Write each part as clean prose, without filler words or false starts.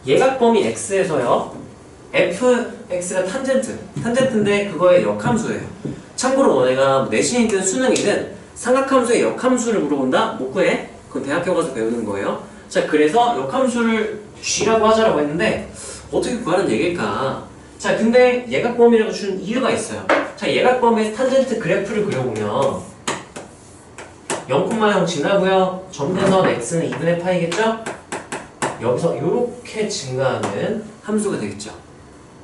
예각범위 x에서요 fx가 탄젠트인데 그거의 역함수예요. 참고로 너네가 내신이든 수능이든 삼각함수의 역함수를 물어본다? 못 구해. 그건 대학교 가서 배우는 거예요. 자, 그래서 역함수를 g라고 하자라고 했는데 어떻게 구하는 얘기일까? 자, 근데 예각범위라고 준 이유가 있어요. 자, 예각범위에서 탄젠트 그래프를 그려보면 0,0 지나고요. 점대선 x는 2분의 파이겠죠? 여기서 이렇게 증가하는 함수가 되겠죠.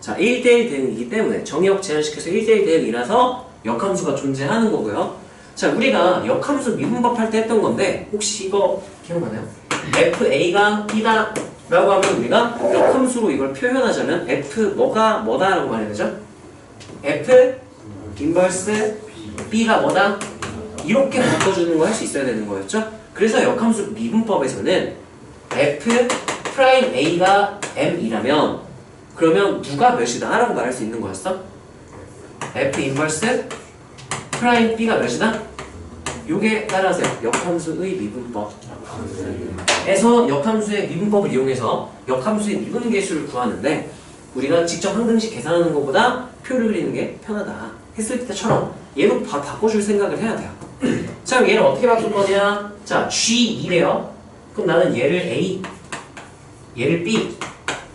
자, 1대1 대응이기 때문에 정의역 제한시켜서 1대1 대응이라서 역함수가 존재하는 거고요. 자, 우리가 역함수 미분법 할 때 했던 건데 혹시 이거 기억나나요? FA가 B다 라고 하면 우리가 역함수로 이걸 표현하자면 F 뭐가 뭐다 라고 말해야 되죠? F 인버스 B가 뭐다? 이렇게 바꿔주는 거 할 수 있어야 되는 거였죠? 그래서 역함수 미분법에서는 F 프라임 A가 M이라면 그러면 누가 몇이다? 라고 말할 수 있는 거였어? F 인버스 프라임 B가 몇이다? 요게 따라하세요. 역함수의 미분법 에서 역함수의 미분법을 이용해서 역함수의 미분계수를 구하는데 우리가 직접 항등식 계산하는 것보다 표를 그리는 게 편하다 했을 때처럼 얘도 바꿔줄 생각을 해야 돼요. 자, 그럼 얘를 어떻게 바꿀 거냐? 자, G2래요. 그럼 나는 얘를 A, 얘를 B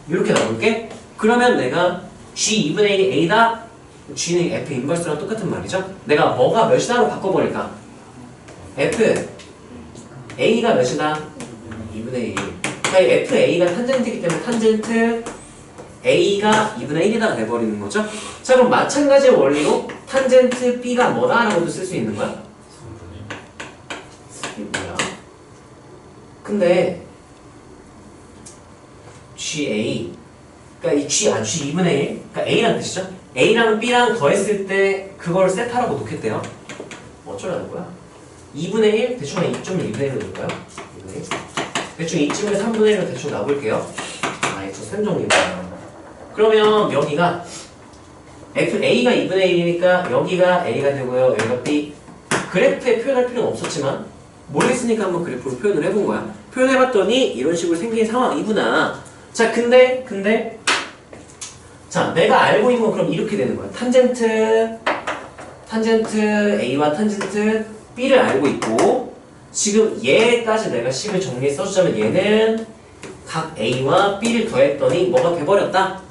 이렇게 나눌게. 그러면 내가 G 2분의 1이 A다? G는 F 인버스랑 똑같은 말이죠. 내가 뭐가 몇이다로 바꿔버릴까? F A가 몇이다? 2분의 1. 그러니까 FA가 탄젠트이기 때문에 탄젠트 A가 2분의 1이다 돼버리는 거죠. 자, 그럼 마찬가지의 원리로 탄젠트 B가 뭐다? 라고도 쓸 수 있는 거야. 이게 뭐야? 근데 GA 그러니까 이 G 2분의 1 그러니까 A라는 뜻이죠. A랑 B랑 더했을 때 그걸 세타라고 놓겠대요. 어쩌라는 거야? 2분의 1 대충 한 2.1분의 1로 놓을까요? 2분의 1 대충 2쯤에 3분의 1로 대충 놔볼게요. 저 셈정리입니다. 그러면 여기가 FA가 2분의 1이니까 여기가 A가 되고요. 여기가 B. 그래프에 표현할 필요는 없었지만 모르겠으니까 한번 그래프로 표현을 해본 거야. 표현해봤더니 이런 식으로 생긴 상황이구나. 자, 근데 자, 내가 알고 있는 건 그럼 이렇게 되는 거야. 탄젠트 A와 탄젠트 B를 알고 있고 지금 얘까지 내가 식을 정리해 써주자면 얘는 각 A와 B를 더했더니 뭐가 돼버렸다?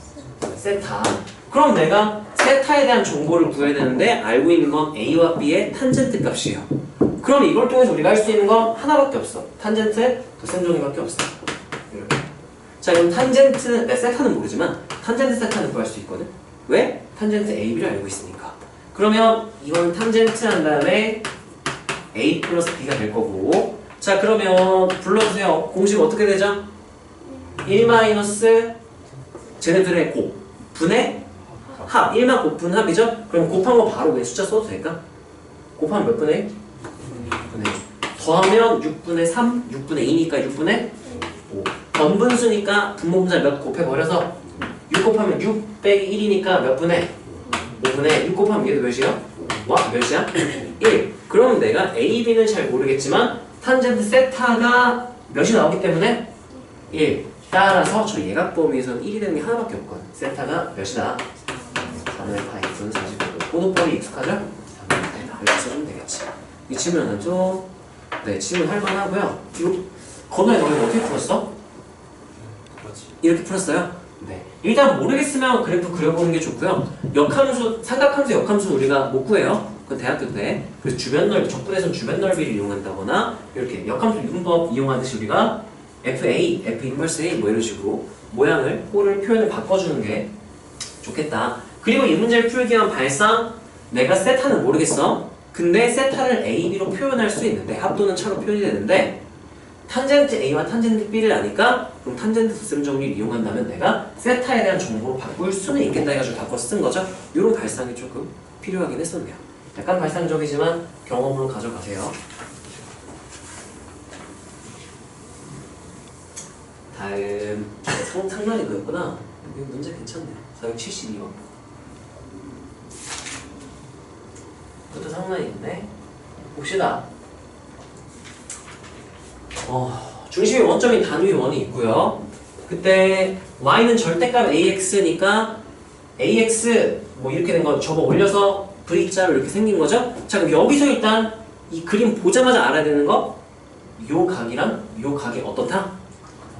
세타. 그럼 내가 세타에 대한 정보를 구해야 되는데 알고 있는 건 A와 B의 탄젠트 값이에요. 그럼 이걸 통해서 우리가 할 수 있는 건 하나밖에 없어. 탄젠트의 도셈정리밖에 없어. 이렇게. 자, 그럼 탄젠트, 세타는 모르지만 탄젠트 세타는 구할 수 있거든. 왜? 탄젠트 A, B를 알고 있으니까. 그러면 이거는 탄젠트 한 다음에 A 플러스 B가 될 거고. 자, 그러면 불러주세요. 공식 어떻게 되죠? 1 마이너스 쟤네들의 곱 분의 합. 1만 곱분 합이죠? 그럼 곱한 거 바로 왜 숫자 써도 될까? 곱하면 몇 분의 1? 6분의 1. 더하면 6분의 3, 6분의 2니까 6분의 5. 번분수니까 분모분자 몇 곱해버려서 6 곱하면 6 빼기 1이니까 몇 분의? 5분의 6 곱하면 얘도 몇이야? 와, 몇이야? 1. 그러면 내가 A, B는 잘 모르겠지만 탄젠트 세타가 몇이 나오기 때문에 1. 따라서 저 예각범위에서는 1이 되는 게 하나밖에 없거든. 세타가 몇이다? 4분의 파이 분 45도. 고도법이 익숙하죠? 4분의 파이다. 이렇게 써주면 되겠지. 이 질문은 좀 질문 할만하고요. 이거 건우야, 너는 어떻게 풀었어? 이렇게 풀었어요? 네. 일단 모르겠으면 그래프 그려보는 게 좋고요. 역함수, 삼각함수, 역함수 우리가 못 구해요. 그건 대학교 때. 그래서 주변 넓이, 적분에서는 주변 넓이를 이용한다거나 이렇게 역함수 미분법 이용하듯이 우리가 FA, F 인버스 A 뭐 이런 식으로 모양을, 꼴을, 표현을 바꿔주는 게 좋겠다. 그리고 이 문제를 풀기 위한 발상, 내가 세타는 모르겠어. 근데 세타를 A, B로 표현할 수 있는데 합도는 차로 표현이 되는데 탄젠트 A와 탄젠트 B를 아니까 그럼 탄젠트 도셈 정리를 이용한다면 내가 세타에 대한 정보로 바꿀 수는 있겠다 해가지고 바꿔서 쓴 거죠. 이런 발상이 조금 필요하긴 했었네요. 약간 발상적이지만 경험으로 가져가세요. 다음 상당히 그였구나. 이거 문제 괜찮네요. 472번. 그것도 상당히 있네. 봅시다. 중심의 원점인 단위 원이 있고요. 그때 y는 절대값 ax니까 ax 뭐 이렇게 된 거 접어 올려서 V자로 이렇게 생긴 거죠? 자, 그럼 여기서 일단 이 그림 보자마자 알아야 되는 거, 요 각이랑 요 각이 어떻다?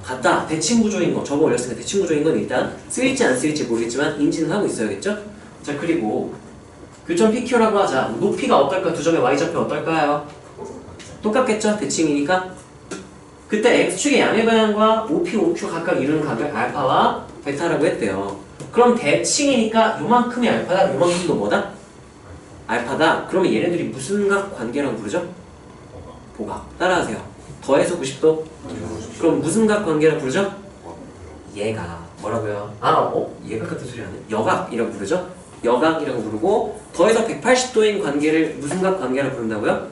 같다. 대칭구조인 거, 접어 올렸으니까 대칭구조인 건 일단 쓰일지 안 쓰일지 모르겠지만 인지는 하고 있어야겠죠? 자, 그리고 교점 PQ라고 하자. 높이가 어떨까? 두 점의 y좌표 어떨까요? 똑같겠죠? 대칭이니까. 그때 x축의 양의 방향과 OP, OQ 각각 이루는 각을 알파와 베타라고 했대요. 그럼 대칭이니까 요만큼이 알파다, 요만큼도 뭐다? 알파다. 그러면 얘네들이 무슨 각 관계라고 부르죠? 보각. 따라하세요. 더해서 90도? 그럼 무슨 각 관계라고 부르죠? 얘가 뭐라고요? 얘가 같은 소리 하네. 여각이라고 부르죠? 여각이라고 부르고 더해서 180도인 관계를 무슨 각 관계라고 부른다고요?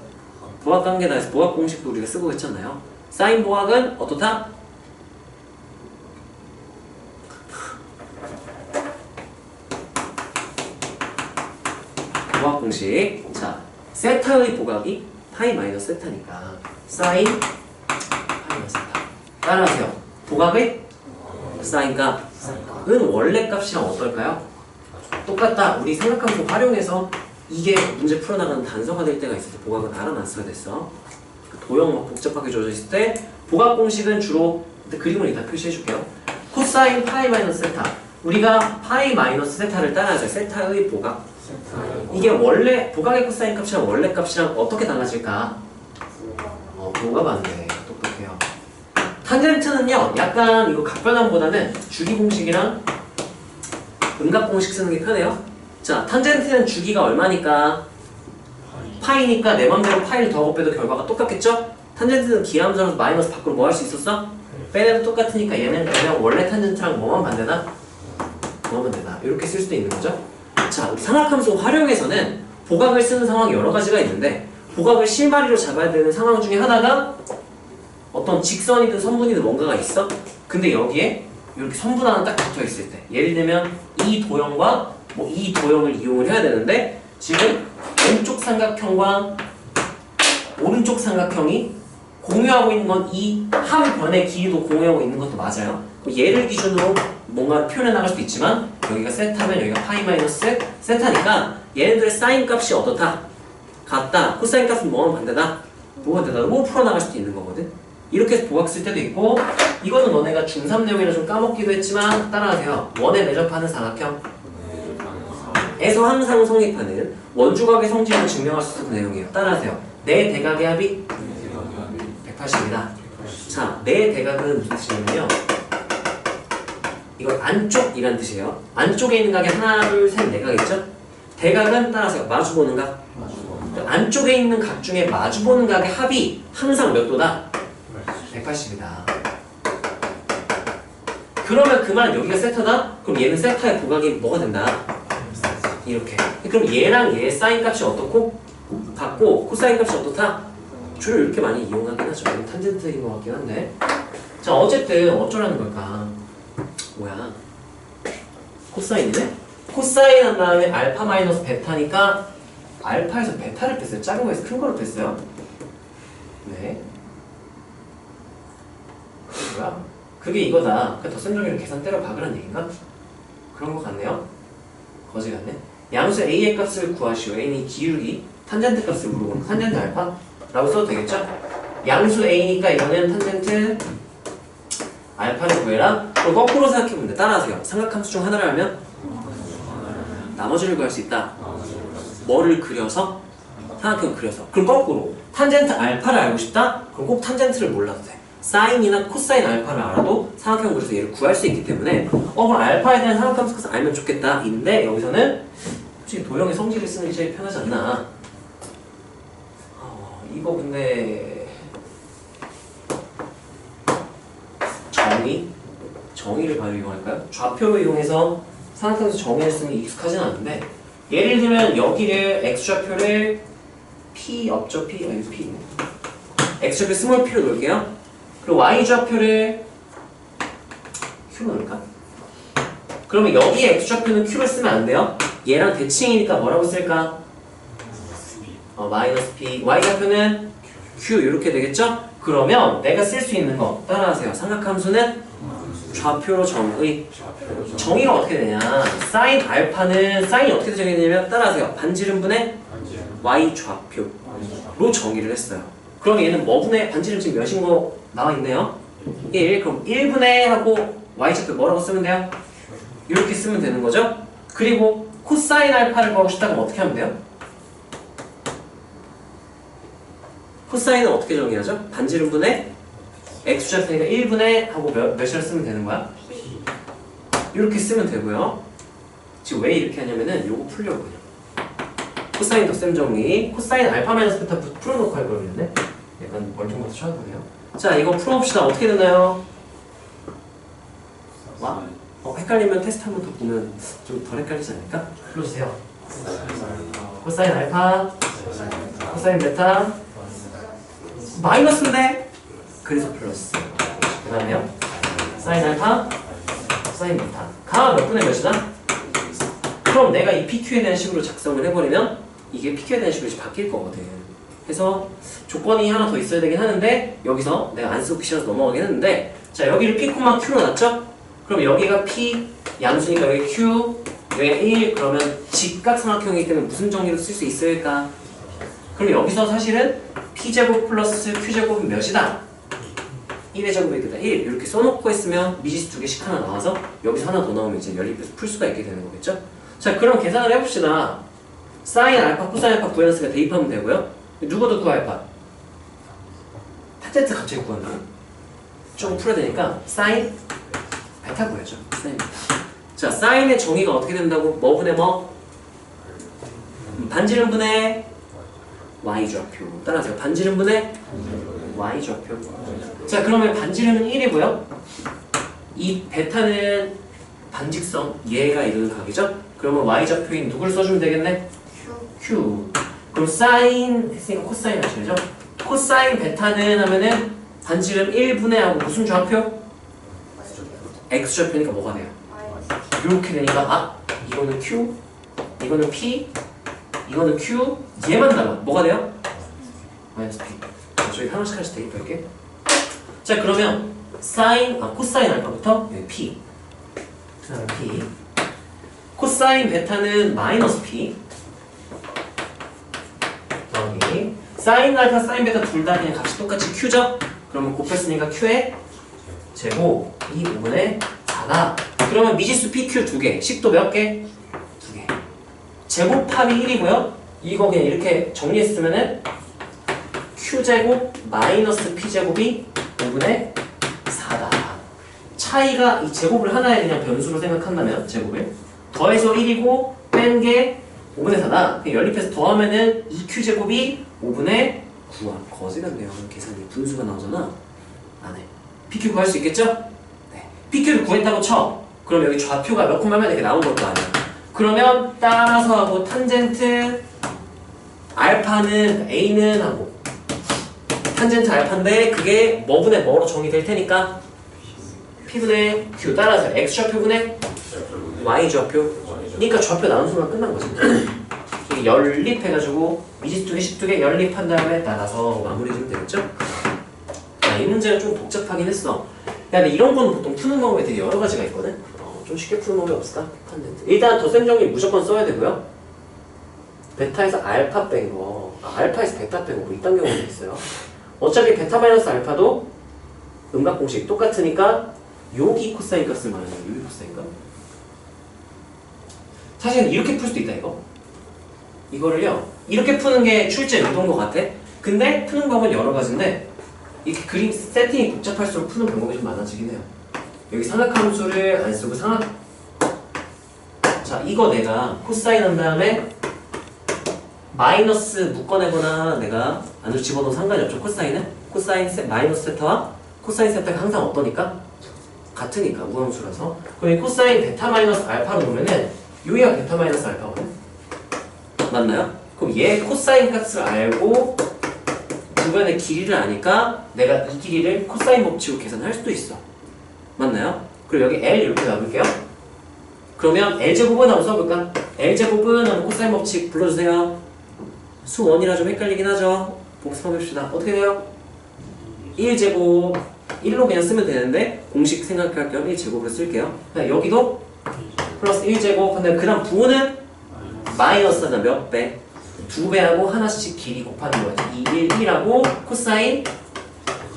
보각 관계다 해서 보각 공식도 우리가 쓰고 있잖아요. 사인 보각은 어떻다? 보각 공식. 자, 세타의 보각이 파이 마이너스 세타니까 사인 파이 마이너스 세타. 따라하세요. 보각의 사인 값은 원래 값이랑 어떨까요? 똑같다. 우리 삼각함수 활용해서 이게 문제 풀어나가는 단서가 될 때가 있을 때 보각은 알아놨어야 됐어. 도형 막 복잡하게 주어져 있을 때 보각 공식은 주로 그림을 일단 표시해 줄게요. 코사인 파이 마이너스 세타. 우리가 파이 마이너스 세타를 따라하자. 세타의 보각. 이게 원래 보각의 코사인 값이랑 원래 값이랑 어떻게 달라질까? 뭐가 맞네. 똑똑해요. 탄젠트는요, 약간 이거 각변함보다는 주기 공식이랑 음각 공식 쓰는 게 편해요. 자, 탄젠트는 주기가 얼마니까? 파이니까 내 맘대로 파이를 더하고 빼도 결과가 똑같겠죠? 탄젠트는 기하함수라서 마이너스 밖으로 뭐 할 수 있었어? 빼내도 똑같으니까 얘는 그냥 원래 탄젠트랑 뭐만 반대다? 뭐만 반대다. 이렇게 쓸 수도 있는 거죠? 자, 우리 삼각함수 활용해서는 보각을 쓰는 상황이 여러 가지가 있는데 보각을 실마리로 잡아야 되는 상황 중에 하나가 어떤 직선이든 선분이든 뭔가가 있어? 근데 여기에 이렇게 선분 하나 딱 붙어 있을 때 예를 들면 이 도형과 이 도형을 이용을 해야 되는데 지금 왼쪽 삼각형과 오른쪽 삼각형이 공유하고 있는 건 이 한 변의 길이도 공유하고 있는 것도 맞아요. 얘를 기준으로 뭔가 표현해 나갈 수도 있지만 여기가 세타면 여기가 파이 마이너스 세타니까 얘네들의 사인 값이 어떻다? 같다. 코사인 값은 뭐하면 반대다? 뭐가 반대다로 풀어나갈 수도 있는 거거든. 이렇게 해서 보각 쓸 때도 있고 이거는 너네가 중3 내용이라 좀 까먹기도 했지만 따라하세요. 원에 매접하는 삼각형 에서 항상 성립하는 원주각의 성질을 증명할 수 있는 내용이에요. 따라하세요. 내 대각의 합이 180이다. 자, 내 대각은 무슨 뜻이냐면요. 이건 안쪽이란 뜻이에요. 안쪽에 있는 각이 하나, 둘, 셋, 네 각이겠죠? 대각은 따라하세요. 마주보는 각. 안쪽에 있는 각 중에 마주보는 각의 합이 항상 몇 도다? 180이다. 그러면 그 말 여기가 세타다? 그럼 얘는 세타의 보각이 뭐가 된다? 이렇게. 그럼 얘랑 얘의 사인 값이 어떻고? 같고 코사인 값이 어떻다? 주로 이렇게 많이 이용하긴 하죠. 탄젠트인 것 같긴 한데. 자, 어쨌든 어쩌라는 걸까? 뭐야? 코사인이네? 코사인 한 다음에 알파 마이너스 베타니까 알파에서 베타를 뺐어요. 작은 거에서 큰 거를 뺐어요. 네. 뭐야? 그게 이거다. 그러니까 덧셈정리로 계산 때려 박으란 얘기인가? 그런 것 같네요. 거지 같네. 양수 a의 값을 구하시오. a는 기울기, 탄젠트 값을 물어보는 탄젠트 알파? 라고 써도 되겠죠? 양수 a니까 이거는 탄젠트 알파를 구해라. 그럼 거꾸로 생각해보면 돼. 따라하세요. 삼각함수 중 하나를 알면 나머지를 구할 수 있다. 뭐를 그려서? 삼각형을 그려서. 그럼 거꾸로 탄젠트 알파를 알고 싶다? 그럼 꼭 탄젠트를 몰라도 돼. 사인이나 코사인 알파를 알아도 삼각형 그려서 얘를 구할 수 있기 때문에 그럼 알파에 대한 삼각함수 값을 알면 좋겠다. 인데 여기서는 솔직히 도형의 성질을 쓰는 게 제일 편하지 않나. 이거 근데 정의를 바로 이용할까요? 좌표를 이용해서 삼각함수 정의를 쓰는 게 익숙하진 않은데 예를 들면 여기를 x좌표를 p 없죠? p p x좌표 스몰 p로 놓을게요. 그리고 y좌표를 q로 놓을까? 그러면 여기에 x좌표는 q를 쓰면 안 돼요. 얘랑 대칭이니까 뭐라고 쓸까? 마이너스 p y좌표는 q 이렇게 되겠죠? 그러면 내가 쓸 수 있는 거 따라하세요. 삼각함수는 좌표로 정의. 정의가 어떻게 되냐? 사인 알파는 사인이 어떻게 정의되냐면 따라하세요. 반지름분의 y 좌표로 정의를 했어요. 그럼 얘는 뭐분의 반지름 지금 몇인 거 나와 있네요. 1. 그럼 1분의 하고 y 좌표 뭐라고 쓰면 돼요? 이렇게 쓰면 되는 거죠. 그리고 코사인 알파를 구하고 싶다면 어떻게 하면 돼요? 코사인은 어떻게 정의하죠? 반지름분의 x좌표니까 1분의 하고 몇이라 쓰면 되는 거야? 이렇게 쓰면 되고요. 지금 왜 이렇게 하냐면은 요거 풀려고 그냥. 코사인 덧셈 정리. 코사인 알파 마이너스 베타 풀어놓고 할 거였는데 약간 멀쩡부터 쳐다보네요. 자, 이거 풀어봅시다. 어떻게 되나요? 와? 헷갈리면 테스트 한 번 더 보면 좀 덜 헷갈리지 않을까? 풀어주세요. 코사인 알파, 코사인 베타, 마이너스인데 그래서 플러스. 그 다음에요. 사인 알파, 사인 베타. 가가 몇 분의 몇이다? 그럼 내가 이 PQ에 대한 식으로 작성을 해버리면 이게 PQ에 대한 식으로 바뀔 거거든. 그래서 조건이 하나 더 있어야 되긴 하는데 여기서 내가 안 쓰고 P라서 넘어가긴 했는데 자, 여기를 P, Q로 놨죠? 그럼 여기가 P, 양수니까 여기 Q, 여기 1 그러면 직각삼각형이기 때문에 무슨 정의로 쓸 수 있을까? 그럼 여기서 사실은 P제곱 플러스 Q제곱은 몇이다? 1의 제곱이 되다 1 이렇게 써놓고 했으면 미지수 2개씩 하나 나와서 여기서 하나 더 나오면 이제 연립해서 풀 수가 있게 되는 거겠죠? 자, 그럼 계산을 해봅시다. 사인 알파, 코사인 알파 구해놨으니까 대입하면 되고요. 누구도 구할까? 탄젠트 갑자기 구한다고? 조금 풀어야 되니까 사인 베타 구해야죠. 사인 베타. 자, 사인의 정의가 어떻게 된다고? 뭐 분의 뭐? 반지름분의 y좌표. 따라하세요. 반지름분의 y좌표. 자, 그러면 반지름은 1이고요. 이 베타는 반직성, 얘가 이루는 각이죠? 그러면 y좌표인 누굴 써주면 되겠네? Q. 그럼 사인 했으니까 코사인 하셔야죠? 코사인 베타는 하면은 반지름 1분의 하고 무슨 좌표? x좌표니까 뭐가 돼요? 이렇게 되니까 이거는 Q, 이거는 P, 이거는 Q, 얘만 달라. 뭐가 돼요? 마이너스 P. 자, 저희 하나씩 하나씩 대입할게. 자, 그러면 코사인 알파부터 P. 그 다음에 P. 코사인 베타는 마이너스 P. 여기. 사인 알파, 사인 베타 둘 다 그냥 값이 똑같이 Q죠? 그러면 곱했으니까 Q의 제곱 2분의 4다. 그러면 미지수 PQ 2개, 식도 몇 개? 2개. 제곱합이 1이고요. 이거 그냥 이렇게 정리했으면은 Q제곱 마이너스 P제곱이 5분의 4다. 차이가 이 제곱을 하나의 그냥 변수로 생각한다면 제곱을 더해서 1이고 뺀 게 5분의 4다. 연립해서 더하면은 2Q제곱이 5분의 9와 거지 같네요. 계산이 분수가 나오잖아. 안에 PQ 구할 수 있겠죠? 네. PQ를 구했다고 쳐. 그럼 여기 좌표가 몇 콤마면 이렇게 나온 걸 거 아니야. 그러면 따라서 하고 탄젠트 알파는 A는 하고 탄젠트 알파인데 그게 뭐분의 뭐로 정의될 테니까 P분의 Q 따라서 X좌표분의 Y좌표. 그러니까 좌표 나눈 순간 끝난 거지. 연립해가지고 미지수 2개, 2개 연립한 다음에 따라서 마무리 좀 되겠죠? 자, 이 문제는 좀 복잡하긴 했어. 야, 근데 이런 거는 보통 푸는 방법이 되게 여러 가지가 있거든? 좀 쉽게 푸는 방법이 없을까? 일단 덧셈 정리 무조건 써야 되고요. 베타에서 알파 뺀 거, 알파에서 베타 뺀 거, 뭐 이딴 경우도 있어요. 어차피 베타 마이너스 알파도 음각 공식 똑같으니까 여기 코사인 값을 말하는 거야. 여기 코사인 값. 사실은 이렇게 풀 수도 있다, 이거. 이거를요, 이렇게 푸는 게 출제 의도인 것 같아. 근데 푸는 방법은 여러 가지인데 이렇게 그림 세팅이 복잡할수록 푸는 방법이 좀 많아지긴 해요. 여기 삼각함수를 안 쓰고 자, 이거 내가 코사인 한 다음에 마이너스 묶어내거나 내가 안으로 집어넣어도 상관이 없죠. 코사인 마이너스 세타와 코사인 세타가 항상 어떠니까? 같으니까 우함수라서. 그럼 이 코사인 베타 마이너스 알파로 놓으면은 여기가 베타 마이너스 알파거든? 맞나요? 그럼 얘 코사인 값을 알고 주변의 길이를 아니까 내가 이 길이를 코사인 법칙으로 계산할 수도 있어. 맞나요? 그리고 여기 L 이렇게 놔둘게요. 그러면 L제곱은 한번 써볼까? L제곱은 한번 코사인 법칙 불러주세요. 수원이라 좀 헷갈리긴 하죠? 복습해봅시다. 어떻게 돼요? 1제곱 1로 그냥 쓰면 되는데 공식 생각할 겸 1제곱으로 쓸게요. 여기도 플러스 1제곱. 근데 그 다음 부호는 마이너스나 몇 배? 2배하고 하나씩 길이 곱하는 거죠. 2, 1, 1하고 코사인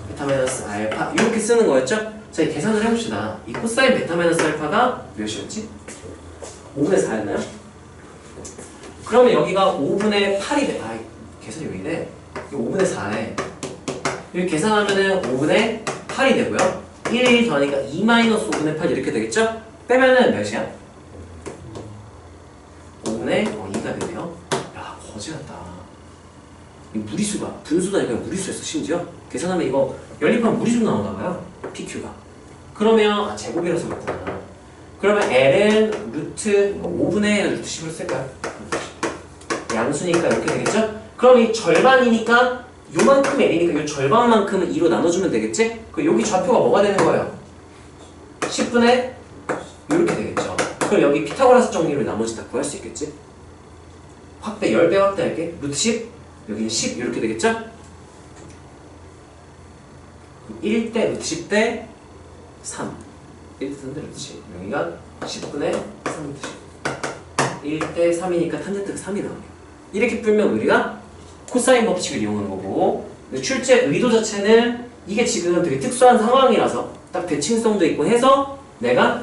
베타 마이너스 알파 이렇게 쓰는 거였죠? 자, 계산을 해봅시다. 이 코사인 베타 마이너스 알파가 몇이었지? 5분의 4였나요? 그러면 여기가 5분의 8이 돼. 아, 계산이 왜 이래? 이거 5분의 4에 여기 계산하면은 5분의 8이 되고요. 1 더하니까 2 마이너스 5분의 8 이렇게 되겠죠? 빼면은 몇이야? 5분의 2가 되네요. 야, 거지 같다. 이 무리수가 분수다니까 무리수였어. 심지어 계산하면 이거 연립하면 무리수 나오나봐요. PQ가. 그러면 제곱이라서 그렇구나. 그러면 L은 루트 5분의 루트 10으로 쓸까요? 양수니까 이렇게 되겠죠? 그럼 이 절반이니까 요만큼 L이니까 요 절반만큼은 2로 나눠주면 되겠지? 그럼 여기 좌표가 뭐가 되는 거예요? 10분의 이렇게 되겠죠. 그럼 여기 피타고라스 정리를 나머지 다 구할 수 있겠지? 확대 10배 확대할게. 루트 10 여기는 10 이렇게 되겠죠? 1대 루트 10대 3 1대 3대 루트 10 여기가 10분의 3 루트 10 1대 3이니까 탄젠트가 3이 나오네요. 이렇게 풀면 우리가 코사인 법칙을 이용한 거고 출제 의도 자체는 이게 지금 되게 특수한 상황이라서 딱 대칭성도 있고 해서 내가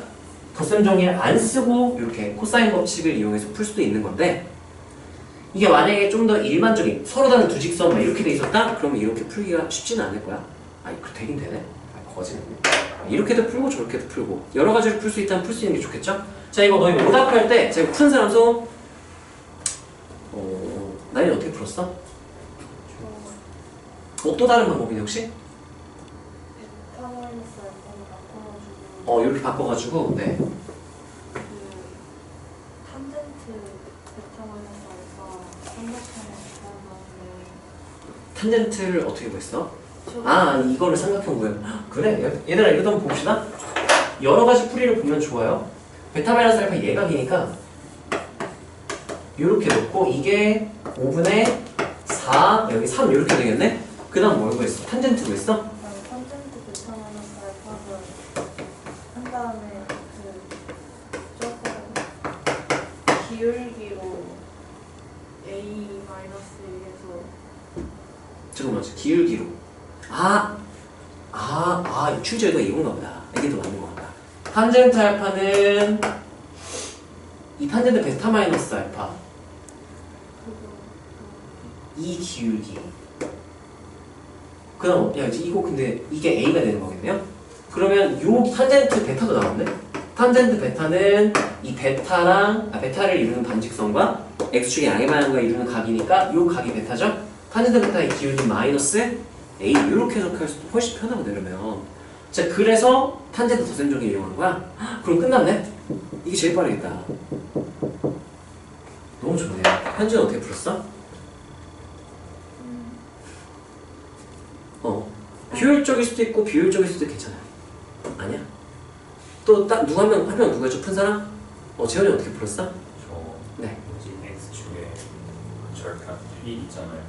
덧셈 정의를 안 쓰고 이렇게 코사인 법칙을 이용해서 풀 수도 있는 건데 이게 만약에 좀 더 일반적인 서로 다른 두 직선 막 이렇게 돼 있었다? 그러면 이렇게 풀기가 쉽지는 않을 거야. 아, 이거 되긴 되네. 아, 거지네. 이렇게도 풀고 저렇게도 풀고 여러 가지를 풀 수 있다면 풀 수 있는 게 좋겠죠? 자, 이거 너희 오답할 때 제가 푼 사람 손 나연이 어떻게 풀었어? 또 다른 방법이네 혹시? 이렇게 바꿔가지고 네. 탄젠트를 어떻게 구했어? 이거를 삼각형 구해. 그래, 얘들아 이것도 한번 봅시다. 여러 가지 풀이를 보면 좋아요. 베타 마이너스 알파 예각이니까 이렇게 놓고 이게 5분의 4 여기 3 이렇게 되겠네? 그 다음 뭘 구했어? 탄젠트 구했어? 탄젠트 베타 마이너스 알파를 한 다음에 조금 기울기로 A 마이너스 1에서 잠깐만, 기울기로. 출제가 이건가 보다. 이게 더 맞는 것 같다. 탄젠트 알파는 이 탄젠트 베타 마이너스 알파 이 기울기. 그 다음, 이거 근데 이게 A가 되는 거겠네요? 그러면 요 탄젠트 베타도 나왔네? 탄젠트 베타는 이 베타를 이루는 반직선과 X축의 양의 방향과 이루는 각이니까 요 각이 베타죠? 탄젠트 베타의 기울기 마이너스 A 이렇게 해석할 수도 훨씬 편하고 이러면 자, 그래서 탄젠트 덧셈 정의 이용한 거야? 그럼 끝났네? 이게 제일 빠르겠다. 너무 좋네요. 현지는 어떻게 풀었어? 효율적일 수도 있고 비효율적일 수도 괜찮아요. 아니야? 또 딱 누가 한 명 누가 푼 사람? 재현이 어떻게 풀었어? 저 네. X축에 절편 이 있잖아요.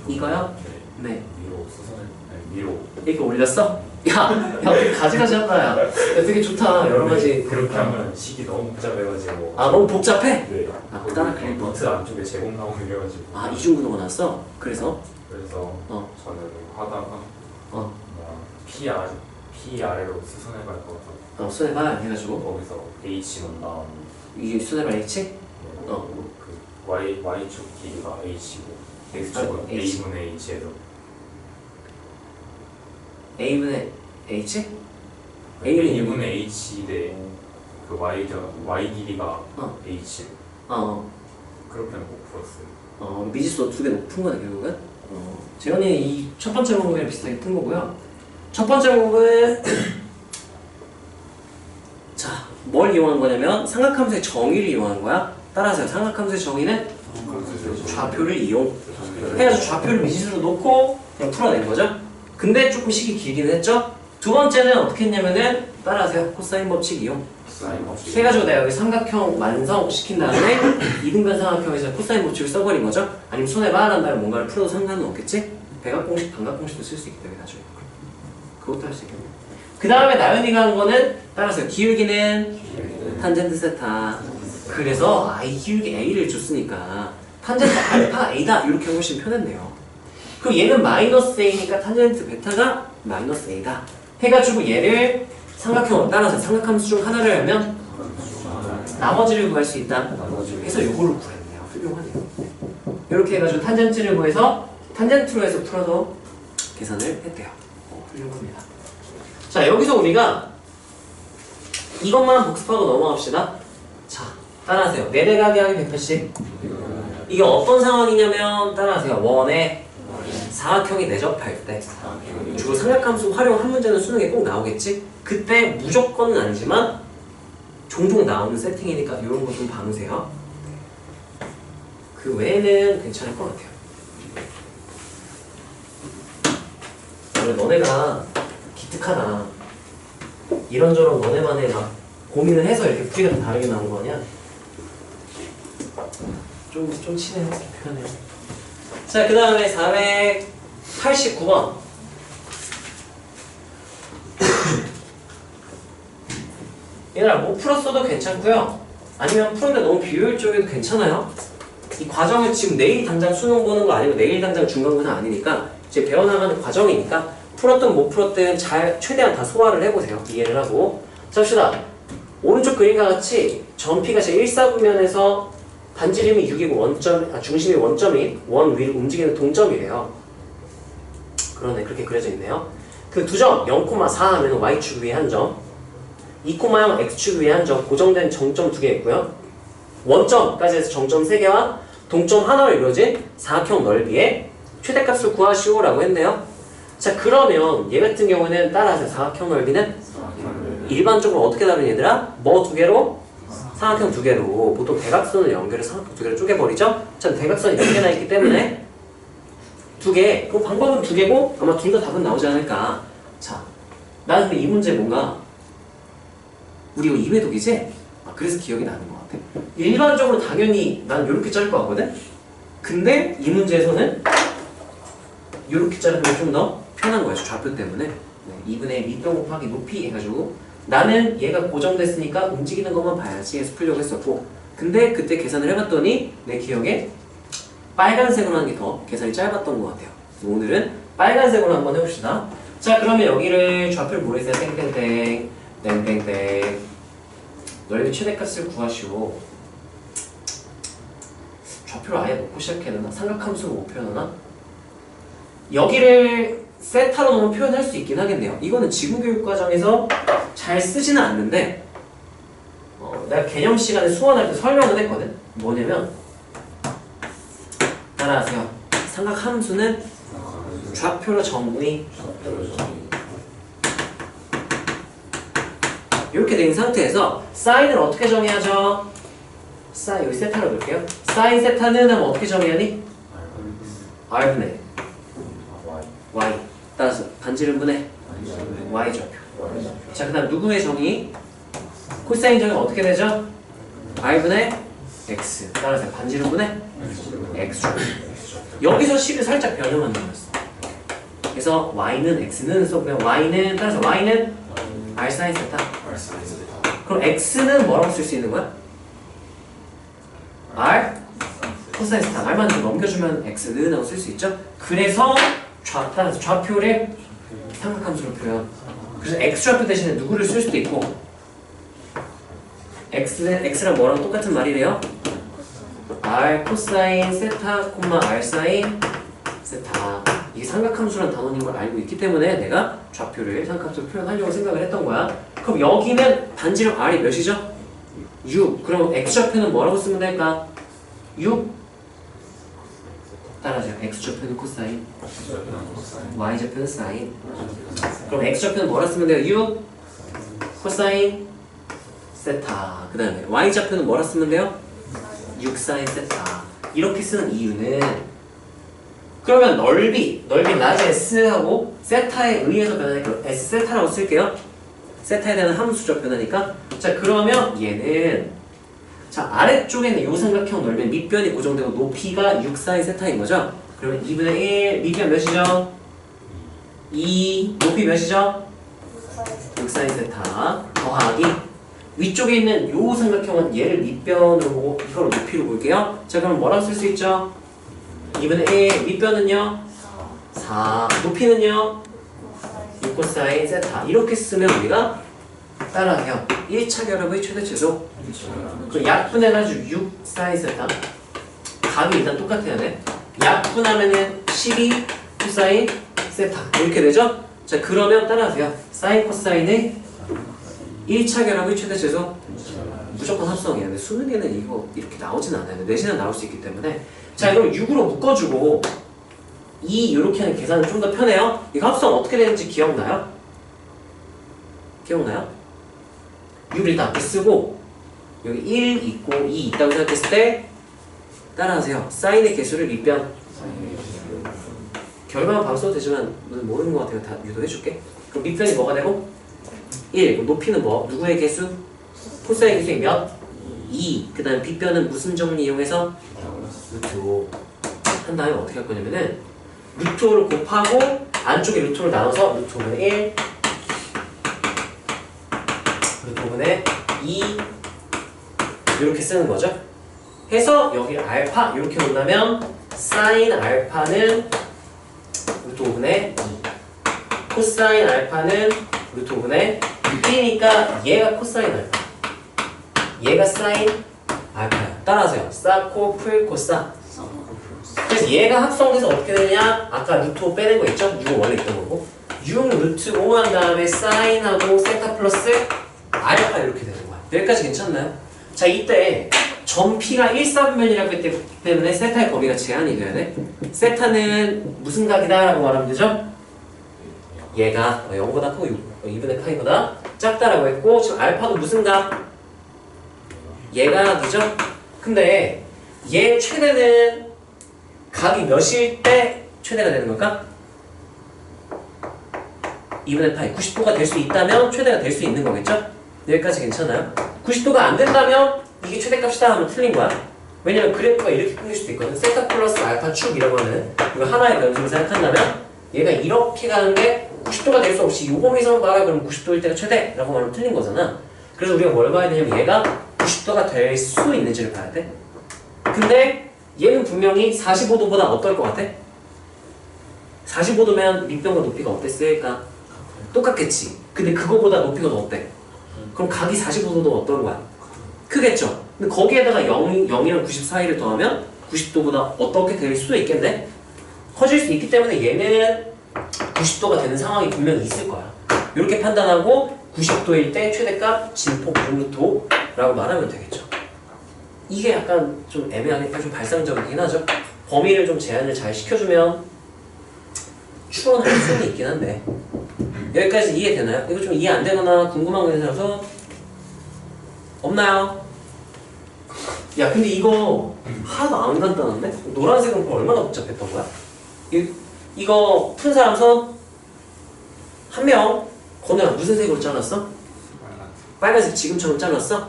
이거요? 네. 위로 수선을 위로 이렇게 올렸어? 야, 가지가지 한다, 야. 되게 좋다, 여러 가지. 그렇게 하면 식이 너무 복잡해가지고. 너무 복잡해? 네. 따라 그릴 거. 노트 안쪽에 제곱 나오고 이래가지고. 이중구도가 났어? 그래서? 저는 하다가 P 아래로 수선해갈 것 같아서 수네발 해가지고. 거기서 H 넣은 다음 이게 수네발 H? 그 Y축 길이가 H고 X축은 H. A분의 H에서 A분의 H? A는 2분의 H 대 그 Y 길이가 H 그렇게 놓고 풀었어요. 미지수 두 개 높은 거네 결국은. 재현이 이 첫 번째 방법이랑 비슷하게 푼 거고요. 첫 번째 방법은 자, 뭘 이용한 거냐면 삼각함수의 정의를 이용한 거야. 따라하세요. 삼각함수의 정의는 좌표를 이용해가지고 좌표를 미지수로 놓고 그냥 풀어낸 거죠. 근데 조금 식이 길기는 했죠. 두 번째는 어떻게 했냐면은 따라하세요. 코사인 법칙 이용 해가지고 내가 여기 삼각형 완성시킨 다음에 이등변 삼각형에서 코사인 법칙을 써버린 거죠. 아니면 손에 말한 다음에 뭔가를 풀어도 상관은 없겠지? 백악공식, 반각공식도 쓸 수 있기 때문에 나중에 그것도 할 수 있겠네. 그 다음에 나연이가 한 거는 따라서 기울기는 탄젠트 세타. 그래서 I 기울기 A를 줬으니까 탄젠트 알파 A다 이렇게 훨씬 편했네요. 그럼 얘는 마이너스 A니까 탄젠트 베타가 마이너스 A다 해가지고 얘를 삼각형으로 따라서 삼각함수 중 하나를 하면 나머지를 구할 수 있다 해서 요거를 구했네요. 훌륭하네요. 이렇게 해가지고 탄젠트를 구해서 탄젠트로 해서 풀어도 계산을 했대요. 훌륭합니다. 자, 여기서 우리가 이것만 복습하고 넘어갑시다. 자, 따라하세요. 4대 가게하기 180. 이게 어떤 상황이냐면 따라하세요. 원에 사각형이 내접할 때 주로 삼각함수 활용한 문제는 수능에 꼭 나오겠지? 그때 무조건은 아니지만 종종 나오는 세팅이니까 이런 거 좀 봐놓으세요. 그 외에는 괜찮을 것 같아요. 원래 너네가 기특하다. 이런저런 너네만의 막 고민을 해서 이렇게 풀이가 좀 다르게 나온 거 아니야? 좀 친해 편해요. 자, 그 다음에 489번. 얘들아, 못 풀었어도 괜찮고요. 아니면 푸는데 너무 비효율적이어도 괜찮아요. 이 과정을 지금 내일 당장 수능 보는 거 아니고 내일 당장 중간고사 아니니까 이제 배워나가는 과정이니까 풀었든 못 풀었든 잘 최대한 다 소화를 해보세요. 이해를 하고. 자, 봅시다. 오른쪽 그림과 같이 전피가 제 1사분면에서 반지름이 6이고 중심이 원점인 원 위를 움직이는 동점이래요. 그러네. 그렇게 그려져 있네요. 그 두 점 0,4 하면 y축 위에 한 점, 2,0 x축 위에 한 점, 고정된 정점 2개 있고요. 원점까지 해서 정점 3개와 동점 하나로 이루어진 사각형 넓이의 최대값을 구하시오 라고 했네요. 자, 그러면 얘 같은 경우는 따라서 사각형 넓이는 일반적으로 어떻게 다루는 얘들아? 뭐 2개로? 사각형 2개로. 보통 대각선을 연결해서 사각형 2개로 쪼개버리죠? 전 대각선이 4개나 있기 때문에 2개. 그럼 방법은 2개고 아마 둘 다 답은 나오지 않을까. 자, 나는 근데 이 문제 뭔가 우리 이거 2회독이지? 그래서 기억이 나는 것 같아. 일반적으로 당연히 난 이렇게 자를 것 같거든? 근데 이 문제에서는 이렇게 자르는 게 좀 더 편한 거야. 좌표 때문에. 네, 2분의 밑변 곱하기 높이 해가지고 나는 얘가 고정됐으니까 움직이는 것만 봐야지 해서 풀려고 했었고, 근데 그때 계산을 해봤더니 내 기억에 빨간색으로 하는 게 더 계산이 짧았던 것 같아요. 오늘은 빨간색으로 한번 해봅시다. 자, 그러면 여기를 좌표를 모르겠어요. 땡땡땡 땡땡땡 넓이 최대값을 구하시오. 좌표를 아예 놓고 시작해야 되나? 삼각함수로 못 표현하나? 여기를 세타로 넣으면 표현할 수 있긴 하겠네요. 이거는 지구교육과정에서 잘 쓰지는 않는데 내가 개념 시간에 수원할 때 설명을 했거든. 뭐냐면 따라하세요. 삼각함수는 좌표로 정의 이렇게 된 상태에서 사인을 어떻게 정의하죠? 여기 세타로 넣을게요. 사인 세타는 하면 어떻게 정의하니? R분의 Y. 따라서 반지름분의 Y 좌표. 자, 그 다음 누구의 정의? 코사인 정의 어떻게 되죠? R분의 X. 따라서 반지름분의 X 좌표. 여기서 식을 살짝 변형한 거였어. 그래서 Y는 X는 써보면 Y는 따라서 Y는 R 사인 세타. 그럼 X는 뭐라고 쓸 수 있는 거야? R 코사인 세타. R만 좀 넘겨주면 X는 하고 쓸 수 있죠? 그래서 따라서 좌표를 삼각함수로 표현. 그래서 X 좌표 대신에 누구를 쓸 수도 있고, X랑 뭐랑 똑같은 말이래요? R 코사인 세타 콤마 R 사인 세타. 이게 삼각함수라는 단원인 걸 알고 있기 때문에 내가 좌표를 삼각함수로 표현하려고 생각을 했던 거야. 그럼 여기는 반지름 R이 몇이죠? 6. 그럼 X좌표는 뭐라고 쓰면 될까? 6. 따라하세요. X좌표는 코사인, Y좌표는 사인. 그럼 X좌표는 뭐라 쓰면 돼요? 6 코사인 세타. 그 다음에 Y좌표는 뭐라 쓰면 돼요? 6 사인 세타. 이렇게 쓰는 이유는 그러면 넓이 낮에 S하고 세타에 의해서 변하니까 S 세타라고 쓸게요. 세타에 대한 함수적 변하니까. 자, 그러면 얘는 자, 아래쪽에는 이 삼각형 넓이는 밑변이 고정되고 높이가 6 사인 세타인 거죠? 그러면 2분의 1 밑변 몇이죠? 2 높이 몇이죠? 6사인 세타 더하기 위쪽에 있는 요 삼각형은 얘를 밑변으로 보고 이걸 높이로 볼게요. 자 그럼 뭐라고 쓸 수 있죠? 2분의 1 밑변은요? 4 높이는요? 6 코사인 세타 이렇게 쓰면 우리가 따라하여 1차 결합의 최대 최소 그 약분해가지고 6 사인 세타 값이 일단 똑같아야 돼. 약분하면은 12 코사인 세타 이렇게 되죠? 자 그러면 따라하세요. 사인 코사인의 1차 결합의 최대 최소 무조건 합성이야. 근데 수능에는 이거 이렇게 나오진 않아요. 내신은 나올 수 있기 때문에 자 그럼 6으로 묶어주고 2 이렇게 하는 계산은 좀 더 편해요. 이거 합성 어떻게 되는지 기억나요? 기억나요? 6을 일단 앞에 쓰고 여기 1 있고 2 있다고 생각했을 때 따라하세요. 사인의 개수를 밑변 결과만 바로 써도 되지만 모르는 것 같아요. 다 유도해줄게. 그럼 밑변이 뭐가 되고? 1 그럼 높이는 뭐? 누구의 개수? 코사인 개수의 몇? 2 그 다음에 빗변은 무슨 정리 이용해서? 루트 5 한 다음에 어떻게 할 거냐면은 루트 5를 곱하고 안쪽에 루트 5를 나눠서 루트 5분의 1 루트 5분의 2 이렇게 쓰는 거죠. 해서 여기 알파 이렇게 온다면 사인 알파는 루트 5분의 2 코사인 알파는 루트 5분의 1이니까 얘가 코사인 알파 얘가 사인 알파야. 따라하세요. 사코 풀 코사. 그래서 얘가 합성돼서 어떻게 되냐? 아까 루트 5 빼낸 거 있죠? 6은 원래 있던 거고 6 루트 5 한 다음에 사인하고 세타 플러스 알파 이렇게 되는 거야. 여기까지 괜찮나요? 자 이때 점 P가 1사분면이라고 했기 때문에 세타의 범위가 제한이 돼야 돼. 세타는 무슨 각이다 라고 말하면 되죠? 얘가 0보다 크고 2분의 파이보다 작다라고 했고 지금 알파도 무슨 각? 얘가 그죠? 근데 얘 최대는 각이 몇일 때 최대가 되는 걸까? 2분의 파이 90도가 될 수 있다면 최대가 될 수 있는 거겠죠? 여기까지 괜찮아요? 90도가 안 된다면 이게 최대값이다 하면 틀린 거야. 왜냐면 그래프가 이렇게 끊길 수도 있거든. 세타 플러스 알파 축이라고 하는 이거 하나의 변수로 생각한다면 얘가 이렇게 가는데 90도가 될 수 없이 요거 미선 봐라 그러면 90도일 때가 최대라고 말하면 틀린 거잖아. 그래서 우리가 뭘 봐야 되냐면 얘가 90도가 될 수 있는지를 봐야 돼. 근데 얘는 분명히 45도보다 어떨 것 같아? 45도면 밑변과 높이가 어땠을까? 똑같겠지. 근데 그거보다 높이가 더 어때? 그럼 각이 45도도 어떤 거야? 크겠죠? 근데 거기에다가 0이랑 90 사이를 더하면 90도보다 어떻게 될 수도 있겠네? 커질 수 있기 때문에 얘는 90도가 되는 상황이 분명히 있을 거야. 이렇게 판단하고 90도일 때 최대값 진폭 6루트라고 말하면 되겠죠. 이게 약간 좀 애매하게 좀 발상적이긴 하죠. 범위를 좀 제한을 잘 시켜주면 추론할 수는 있긴 한데 여기까지 이해되나요? 이거 좀 이해 안 되거나 궁금한 거 있어서 없나요? 야 근데 이거 하나도 안 간단한데? 노란색은 그럼 얼마나 복잡했던 거야? 이거 푼 사람 손? 한 명? 건우야 무슨 색으로 잘랐어? 빨간색 지금처럼 잘랐어?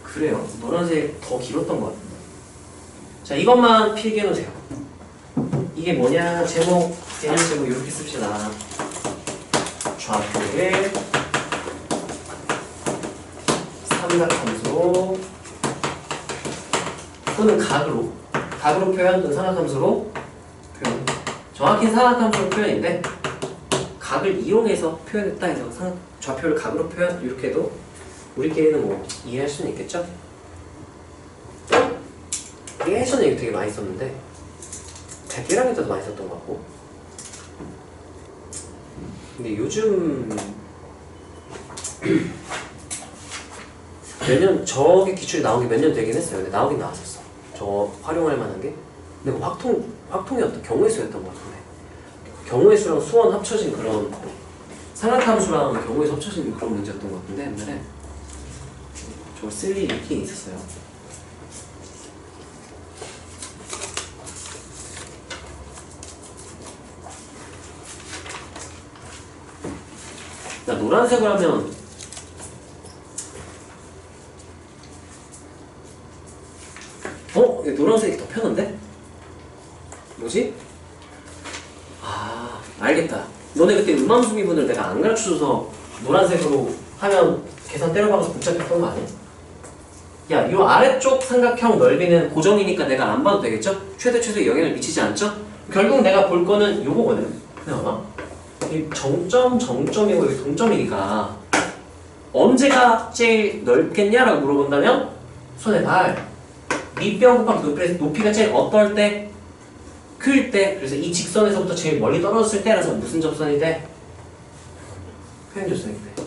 그래요. 노란색 더 길었던 것 같은데. 자 이것만 필기해 놓으세요. 이게 뭐냐 제목 개념 제목 이렇게 씁시다. 좌표를 삼각함수로 또는 각으로 표현 또는 삼각함수로 표현. 정확히 삼각함수로 표현인데 각을 이용해서 표현했다 해서 좌표를 각으로 표현 이렇게 해도 우리끼리는 뭐 이해할 수는 있겠죠? 예전에 이거 되게 많이 썼는데 100개랑 때도 많이 썼던 것 같고 근데 요즘 몇 년 저게 기출이 나온 게 몇 년 되긴 했어요. 근데 나오긴 나왔었어. 저 활용할 만한 게. 근데 그 확통이었던 경우의 수였던 것 같은데 경우의 수랑 수원 합쳐진 그런 삼각함수랑 경우의 수 합쳐진 그런 문제였던 것 같은데 옛날에 저걸 쓸 일이 있긴 있었어요. 야 노란색을 하면 노란색이 더 편한데? 뭐지? 아, 알겠다. 너네 그때 음함수 미분을 내가 안 가르쳐줘서 노란색으로 하면 계산 때려박아서 복잡했던 거 아니야? 야, 이 아래쪽 삼각형 넓이는 고정이니까 내가 안 봐도 되겠죠? 최대 영향을 미치지 않죠? 결국 내가 볼 거는 요거거든. 그냥 이 정점이고 여기 동점이니까 언제가 제일 넓겠냐라고 물어본다면 손에 발 밑변 곱하기 높이가 제일 어떨 때? 클 때. 그래서 이 직선에서부터 제일 멀리 떨어졌을 때라서 무슨 접선일 때? 평행접선일 때.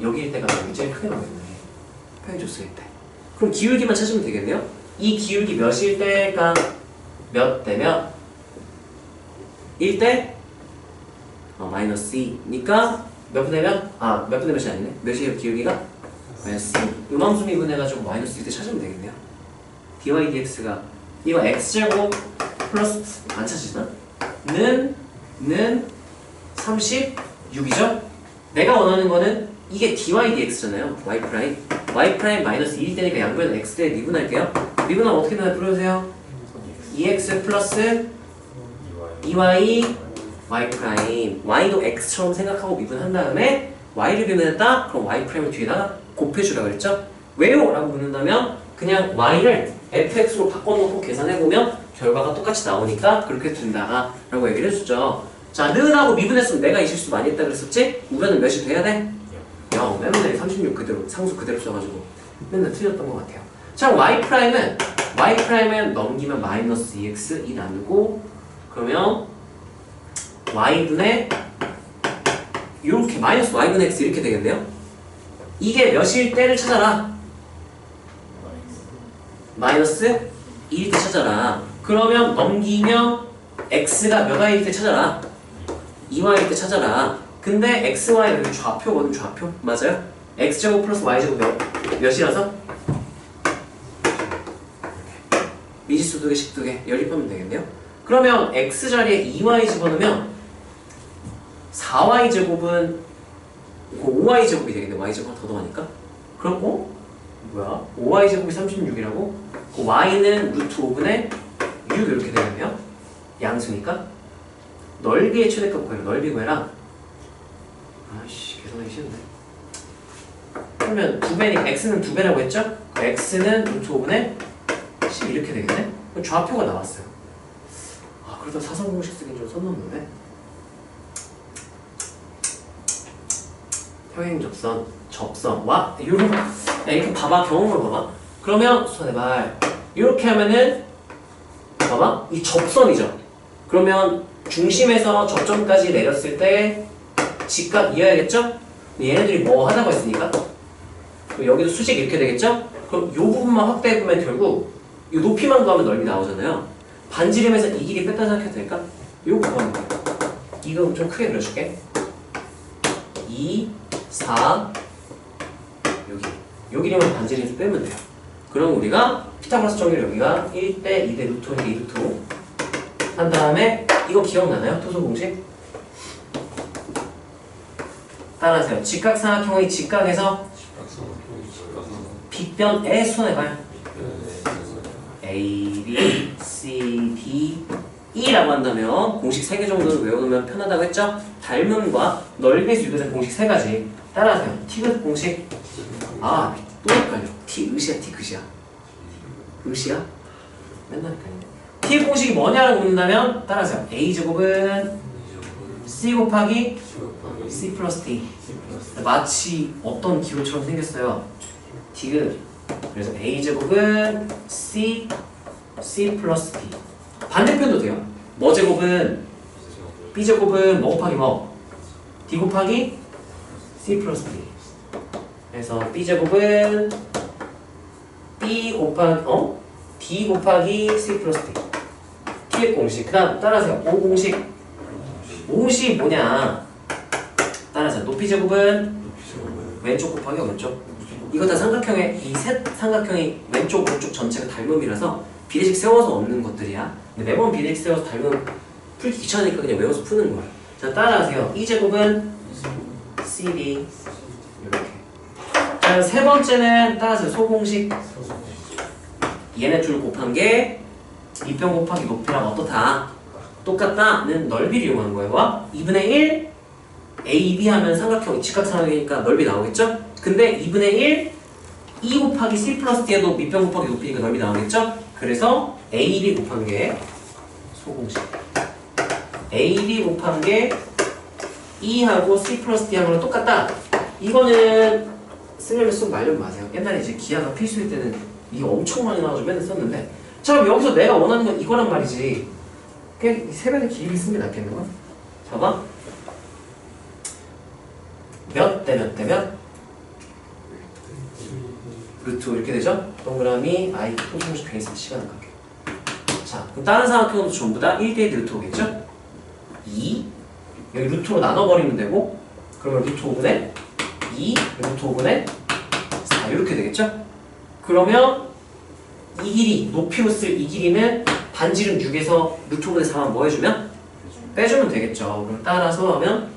여기일 때가 넓이 제일 크게 나오겠네. 평행접선일 때. 그럼 기울기만 찾으면 되겠네요? 이 기울기 몇일 때가 몇 대 몇? 1대? 마이너스 2니까 몇 분의 몇? 아, 몇 분의 몇이 아니네? 몇이에요 기울기가? 마이너스 2. 음함수 미분해가지고 마이너스 1대 찾으면 되겠네요. dy dx가 이거 x제곱 플러스 안 찾으시나? 는 36이죠? 내가 원하는 거는 이게 dy dx잖아요. y 프라임. y 프라임 마이너스 1일 때니까 양변은 x 대 미분할게요. 미분하면 어떻게 나와요? 불러주세요. 2x 플러스 2y y 프라임. y도 x처럼 생각하고 미분한 다음에 y를 미분했다? 그럼 y 프라임을 뒤에다가 곱해주라 그랬죠? 왜요? 라고 묻는다면 그냥 y를 fx로 바꿔놓고 계산해보면 결과가 똑같이 나오니까 그렇게 된다 라고 얘기를 해주죠. 자, 는하고 미분했으면 내가 이 실수 많이 했다 그랬었지? 우변은 몇이 돼야 돼? 0. 맨날 36 그대로 상수 그대로 써가지고 맨날 틀렸던 것 같아요. 자, y 프라임은 넘기면 마이너스 2x 2 나누고 그러면 y분의 이렇게 마이너스 y분의 x 이렇게 되겠네요. 이게 몇일 때를 찾아라. 마이너스 1일 때 찾아라. 그러면 넘기면 x가 몇 y일 때 찾아라. 2y일 때 찾아라. 근데 x, y는 여기 좌표거든. 좌표 맞아요? x제곱 플러스 y제곱 몇이라서? 미지수 2개, 식 2개 연립하면 되겠네요. 그러면 x 자리에 2y 집어넣으면 4y 제곱은 5y 제곱이 되겠네. y 제곱 더 더하니까. 그럼 뭐야? 5y 제곱이 36이라고? 그 y는 루트 5분의 6 이렇게 되겠네요. 양수니까. 넓이의 최대값 구해라. 넓이 구해라. 아이씨, 계산하기 싫은데. 그러면 2배니까 x는 2배라고 했죠? x는 루트 5분의 10 이렇게 되겠네? 그럼 좌표가 나왔어요. 아, 그러다 사선 공식 쓰긴 좀 선 넘는데? 평행접선, 접선과 이렇게 봐봐. 경험을 봐봐. 그러면 손에 발 이렇게 하면은 봐봐. 이 접선이죠. 그러면 중심에서 접점까지 내렸을 때 직각 이어야겠죠? 얘네들이 뭐 하다고 했으니까 그럼 여기도 수직 이렇게 되겠죠? 그럼 이 부분만 확대해보면 결국 이 높이만 구하면 넓이 나오잖아요. 반지름에서 이 길이 뺐다 생각해도 될까? 이거 구하는 거야. 이거 좀 크게 그려줄게. 2, 4 여기 길이만 반지름에서 빼면 돼요. 그럼 우리가 피타고라스 정렬 여기가 1대 2대 루트 5니까 2 루트 5 한 다음에 이거 기억나나요? 토소 공식? 따라하세요. 직각삼각형의 직각에서 빗변의 손에 발 A, B, C, D, E라고 한다면 공식 3개 정도는 외워놓으면 편하다고 했죠? 닮음과 넓이에서 유도된 공식 3가지 따라하세요. T급 공식 아, 또 헷갈려. T 의시야, T 극이야? 의시야? 맨날 헷갈리네. T급 공식이 뭐냐라고 묻는다면 따라하세요. A제곱은 C 곱하기 C 플러스 D 마치 어떤 기호처럼 생겼어요. T급 그래서 A제곱은 C 플러스 D 반대편도 돼요. 뭐 제곱은 B제곱은 뭐 곱하기 뭐? D 곱하기 C 플러스 D 그래서 B제곱은 B 곱하기 D 곱하기 C 플러스 D T의 공식 그 다음 따라하세요. O 공식 O 공식이 뭐냐 따라하세요. 높이 제곱은 왼쪽 곱하기 오른쪽 이거 다 삼각형의 이 셋 삼각형이 왼쪽 오른쪽 전체가 닮음이라서 비례식 세워서 없는 것들이야. 근데 매번 비례식 세워서 닮음 풀기 귀찮으니까 그냥 외워서 푸는 거야. 자 따라하세요. 이 제곱은 CD 이렇게. 자 세 번째는 따라하세요. 소공식 얘네 둘 곱한 게 밑변 곱하기 높이랑 어떻다? 똑같다는 넓이를 이용하는 거예요. 와? 2분의 1 AB 하면 삼각형 직각삼각형이니까 넓이 나오겠죠? 근데 2분의 1 2 곱하기 C 플러스 D에도 밑변 곱하기 높이니까 넓이 나오겠죠? 그래서 AB 곱한 게 소공식 AB 곱한 게 2하고 C 플러스 D하고는 똑같다. 이거는 쓰려면 쓰고 말려면 마세요. 옛날에 이제 기하가 필수일 때는 이게 엄청 많이 나와가지고 맨날 썼는데 자 그럼 여기서 내가 원하는 건 이거란 말이지. 그냥 세변의 길이를 쓰는 게 낫겠는 거야. 봐봐. 몇 대 몇 대 몇? 루트 이렇게 되죠? 동그라미 i 통신식 베이스 시간을 갈게요. 자 그럼 다른 삼각형도 전부 다 1대1 루트 오겠죠? 2 여기 루트로 나눠버리면 되고 그러면 루트 5분의 2 루트 5분의 4 이렇게 되겠죠? 그러면 이 길이 높이로 쓸 이 길이는 반지름 6에서 루트 5분의 4만 뭐 해주면? 빼주면 되겠죠. 그럼 따라서 하면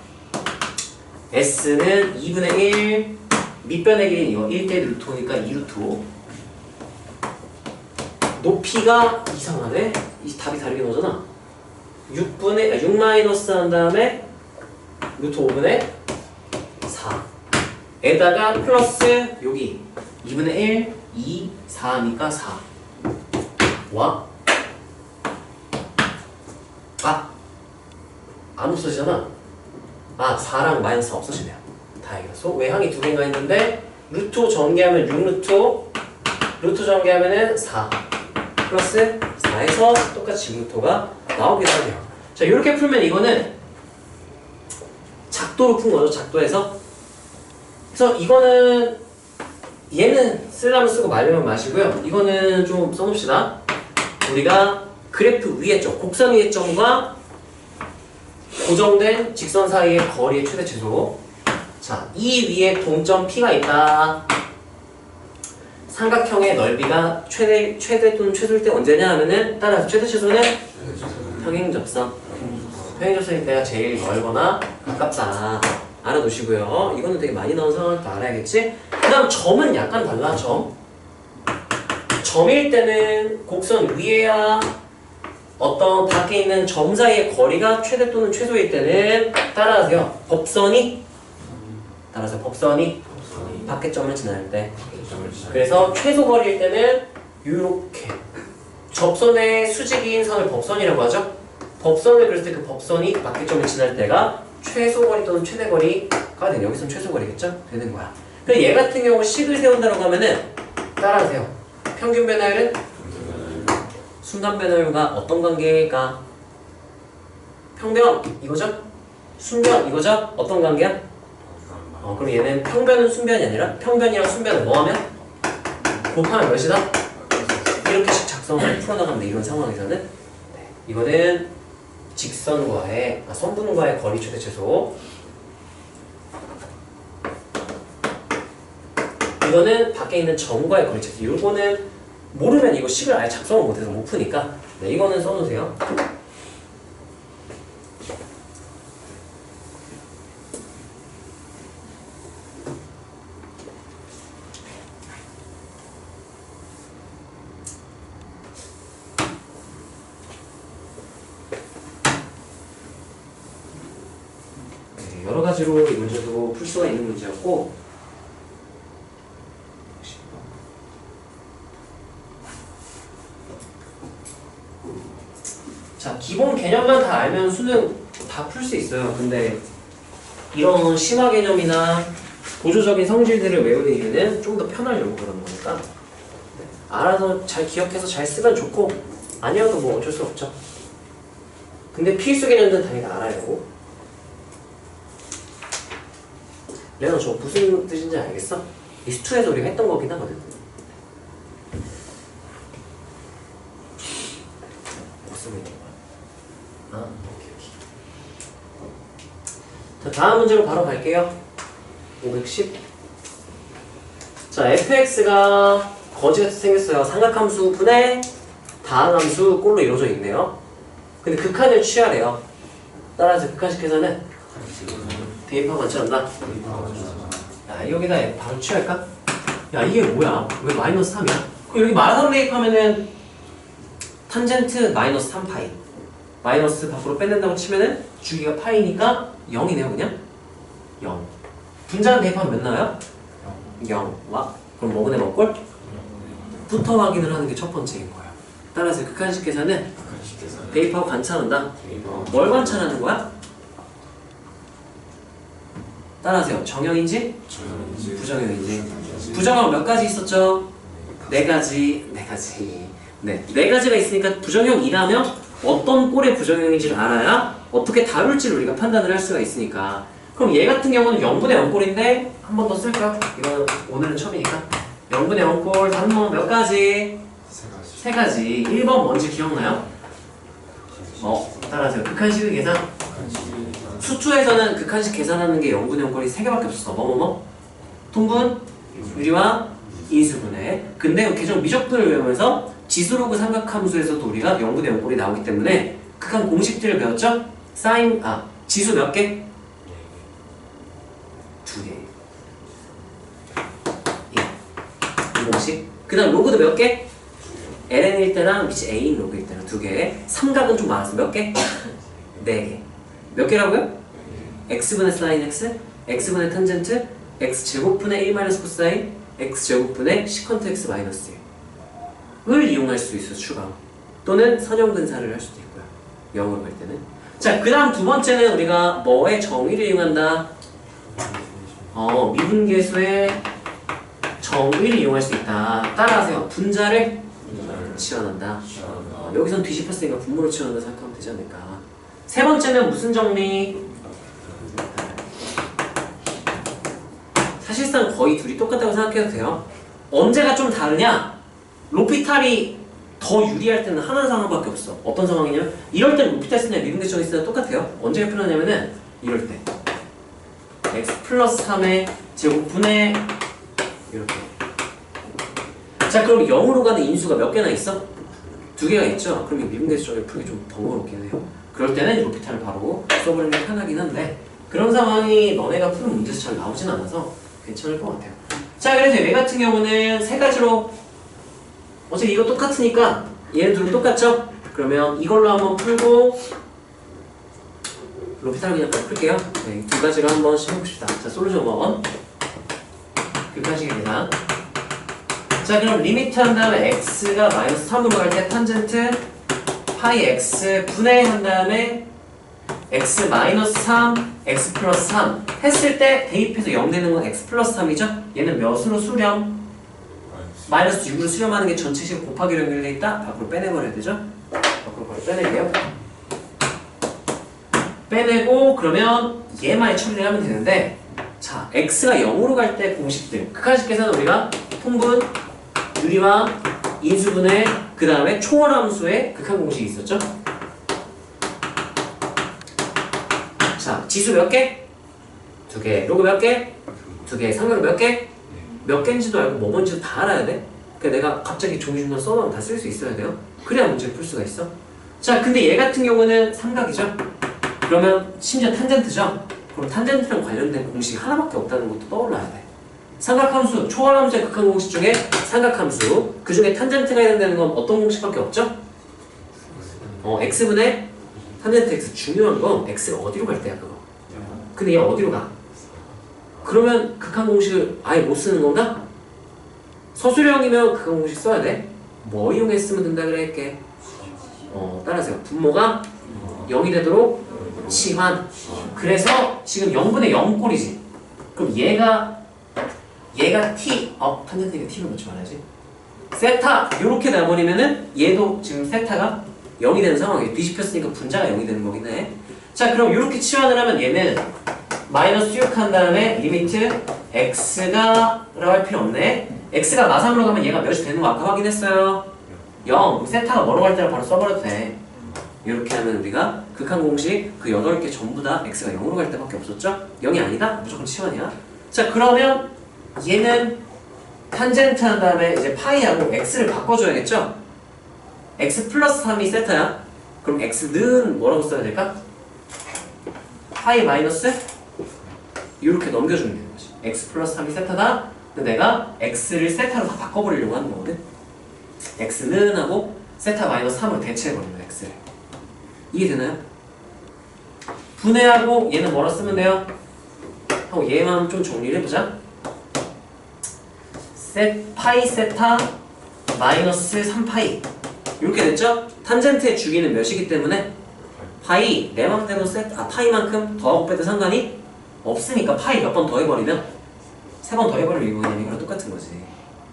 S는 2분의 1 밑변의 길이는 이거 1대1 루트 5니까 2 루트 5 높이가 이상하네? 이 답이 다르게 나오잖아. 6 마이너스 한 다음에 루트 5분의 4 에다가 플러스 여기 2분의 1 2 4니까 4 와? 안 없어지잖아. 4랑 마이너스 없어지네요. 다행이다. 외항이 두 개가 있는데 루트 5 전개하면 6루트 5 루트 전개하면은 4 플러스 4에서 똑같이 6루트가 나오기도 하네요. 자 이렇게 풀면 이거는 작도로 푼 거죠. 작도에서. 그래서 이거는 얘는 쓰려면 쓰고 말려면 마시고요. 이거는 좀 써놓읍시다. 우리가 그래프 위의 점, 곡선 위의 점과 고정된 직선 사이의 거리의 최대 최소. 자, 이 위에 동점 P가 있다. 삼각형의 넓이가 최대 또는 최소일 때 언제냐 하면은 따라서 최대 최소는 평행접선. 평행접선일 때가 제일 넓거나 가깝다. 알아두시고요. 이거는 되게 많이 나온 상황을 또 알아야겠지? 그 다음 점은 약간 달라. 점일 때는 곡선 위에야 어떤 밖에 있는 점 사이의 거리가 최대 또는 최소일 때는 따라하세요. 법선이 밖에 점을 지날 때. 그래서 최소 거리일 때는 이렇게 접선의 수직인 선을 법선이라고 하죠. 법선을 그렸을 때 그 법선이 밖에 점을 지날 때가 최소 거리 또는 최대 거리가 되는, 여기서는 최소 거리겠죠? 되는 거야. 그럼 얘 같은 경우 식을 세운다고 하면은 따라하세요. 평균 변화율은 순간 변화율과 어떤 관계가? 평변 이거죠? 순변 이거죠? 어떤 관계야? 그럼 얘는 평변은 순변이 아니라 평변이랑 순변을 뭐하면? 곱하면 몇이다? 이렇게씩 작성을 풀어나가면 돼. 이런 상황에서는 네. 이거는 직선과의 선분과의 거리 최대 최소. 이거는 밖에 있는 점과의 거리 최소. 이거는 모르면 이거 식을 아예 작성을 못해서 못 푸니까 네, 이거는 써놓으세요. 네, 여러 가지로 이 문제도 풀 수가 있는 문제였고 자, 기본 개념만 다 알면 수능 다 풀 수 있어요. 근데 이런 심화 개념이나 보조적인 성질들을 외우는 이유는 좀 더 편하려고 그러는 거니까 네. 알아서 잘 기억해서 잘 쓰면 좋고 아니어도 뭐 어쩔 수 없죠. 근데 필수 개념들은 당연히 알아야 되고. 레나 저 무슨 뜻인지 알겠어? 이스투에서 우리가 했던 거긴 하거든. 못 쓰고 있는 거야. 오케이. 자, 다음 문제로 바로 갈게요. 510. 자, fx가 거지같이 생겼어요. 삼각함수 분의 다항함수 꼴로 이루어져 있네요. 근데 극한을 취하래요. 따라서 극한식 계산은 대입하고 맞춰간다. 야, 여기다 바로 취할까? 야, 이게 뭐야? 왜 마이너스 3이야? 그럼 여기 마이너스 3 대입하면은 탄젠트 마이너스 3파이 마이너스 밖으로 빼낸다고 치면은 주기가 파이니까 0이네요 그냥 0 분자는 대입하면 몇 나와요? 0 와? 그럼 뭐분의 몇 꼴? 부터 확인을 하는 게 첫 번째인 거예요. 따라서 극한식 계산은 대입하고 관찰한다. 뭘 관찰하는 거야? 따라하세요. 정형인지? 부정형인지? 부정형 몇 가지 있었죠? 네 가지. 네 가지가 있으니까 부정형이라면 어떤 꼴의 부정형인지를 알아야 어떻게 다룰지를 우리가 판단을 할 수가 있으니까. 그럼 얘 같은 경우는 0분의 0꼴인데 한 번 더 쓸까요? 이건 오늘은 처음이니까 0분의 0꼴 다른 건 몇 가지? 세 가지. 1번 뭔지 기억나요? 따라하세요. 극한식의 계산. 수투에서는 극한식 계산하는 게 0분의 0꼴이 3개밖에 없었어. 통분, 유리와 인수분해. 근데 계정 미적분을 외우면서 지수로그 삼각함수에서도 우리가 0분의 0꼴이 나오기 때문에 극한 공식들을 배웠죠? 지수 몇 개? 2개. 이 공식. 그 다음 로그도 몇 개? ln일 때랑 밑이 a인 로그일 때랑 2개. 삼각은 좀 많았어. 몇 개? 4개. 몇 개라고요? x분의 sin x, x분의 탄젠트, x제곱분의 1 마이너스 코사인, x제곱분의 시컨트 x 마이너스 1을 이용할 수 있어. 추가 또는 선형근사를 할 수도 있고요. 0으로 갈 때는. 자, 그 다음 두 번째는 우리가 뭐의 정의를 이용한다? 미분계수의 정의를 이용할 수 있다. 따라하세요. 분자를 치환한다. 여기선 뒤집혔으니까 분모로 치환한다 생각하면 되지 않을까. 세 번째는 무슨 정리? 사실상 거의 둘이 똑같다고 생각해도 돼요. 언제가 좀 다르냐? 로피탈이 더 유리할 때는 하나 상황밖에 없어. 어떤 상황이냐면 이럴 땐 로피탈 쓰냐 미분계수정이 쓰냐 똑같아요. 언제 표현하냐면은 이럴 때 x 플러스 3의 제곱분의 이렇게. 자, 그럼 0으로 가는 인수가 몇 개나 있어? 2개가 있죠? 그럼 이 미분계수정을 풀기 좀 번거롭긴 해요. 그럴 때는 로피탈을 바로 써버리는 게 편하긴 한데 그런 상황이 너네가 푸는 문제에서 잘 나오진 않아서 괜찮을 것 같아요. 자, 그래서 얘 같은 경우는 세 가지로 어차피 이거 똑같으니까 얘는 둘은 똑같죠? 그러면 이걸로 한번 풀고 로피탈 그냥 풀게요. 네, 두 가지로 한번 해봅시다. 자, 솔루션 1 극한식의 계산. 자, 그럼 리미트 한 다음에 x가 마이너스 3으로 갈 때 탄젠트 파이 x 분해한 다음에 x 마이너스 3, x 플러스 3 했을 때 대입해서 0 되는 건 x 플러스 3이죠? 얘는 몇으로 수렴? 마이너스 6으로 수렴하는 게 전체식 곱하기로 연결되어 있다? 밖으로 빼내버려야 되죠? 밖으로 바로 빼낼게요. 빼내고 그러면 얘만 처리를 하면 되는데 자, x가 0으로 갈 때 공식들 극한식 계산은 우리가 통분, 유리와 인수분해 그 다음에 초월함수의 극한 공식이 있었죠? 자, 지수 몇 개? 2개. 로그 몇 개? 2개. 상각은 몇 개? 몇 개인지도 알고 뭐 뭔지도 다 알아야 돼. 그러니까 내가 갑자기 종이 중간 써놓으면 다 쓸 수 있어야 돼요. 그래야 문제를 풀 수가 있어. 자, 근데 얘 같은 경우는 삼각이죠? 그러면 심지어 탄젠트죠? 그럼 탄젠트랑 관련된 공식이 하나밖에 없다는 것도 떠올라야 돼. 삼각함수, 초월함수의 극한 공식 중에 삼각함수 그 중에 탄젠트가 해당되는 건 어떤 공식밖에 없죠? x분의 탄젠트 x. 중요한 건 x가 어디로 갈 때야 그거. 근데 얘 어디로 가? 그러면 극한 공식을 아예 못 쓰는 건가? 서술형이면 극한 공식 써야 돼. 뭐 이용했으면 된다 그랬게? 따라하세요. 분모가 0이 되도록 치환. 그래서 지금 0분의 0꼴이지. 그럼 얘가 t, 탄젠트니까 t를 넣지 말아야지. 세타 요렇게 나버리면은 얘도 지금 세타가 0이 되는 상황이에요. 뒤집혔으니까 분자가 0이 되는 거긴 해. 자, 그럼 요렇게 치환을 하면 얘는 마이너스 6 한 다음에 리미트 x가 라고 할 필요 없네. x가 마상으로 가면 얘가 몇이 되는 거 아까 확인했어요. 0. 세타가 뭐로 갈 때는 바로 써버려도 돼. 이렇게 하면 우리가 극한 공식 그 8개 전부 다 x가 0으로 갈 때밖에 없었죠? 0이 아니다? 무조건 치환이야. 자, 그러면 얘는 탄젠트 한 다음에 이제 파이하고 x를 바꿔줘야겠죠? x 플러스 3이 세타야. 그럼 x는 뭐라고 써야 될까? 파이 마이너스 이렇게 넘겨주면 되는 거지. x 플러스 3이 세타다. 근데 내가 x를 세타로 다 바꿔버리려고 하는 거거든. x는 하고 세타 마이너스 3으로 대체해버리는 x를. 이해되나요? 분해하고 얘는 뭐라 쓰면 돼요? 하고 얘만 좀 정리를 해보자. 파이 세타 마이너스 3파이 이렇게 됐죠? 탄젠트의 주기는 몇이기 때문에 파이 내 맘대로 파이만큼 더하고 빼도 상관이 없으니까 파이 몇 번 더해버리면 3번 더해버리면 이거랑 똑같은 거지.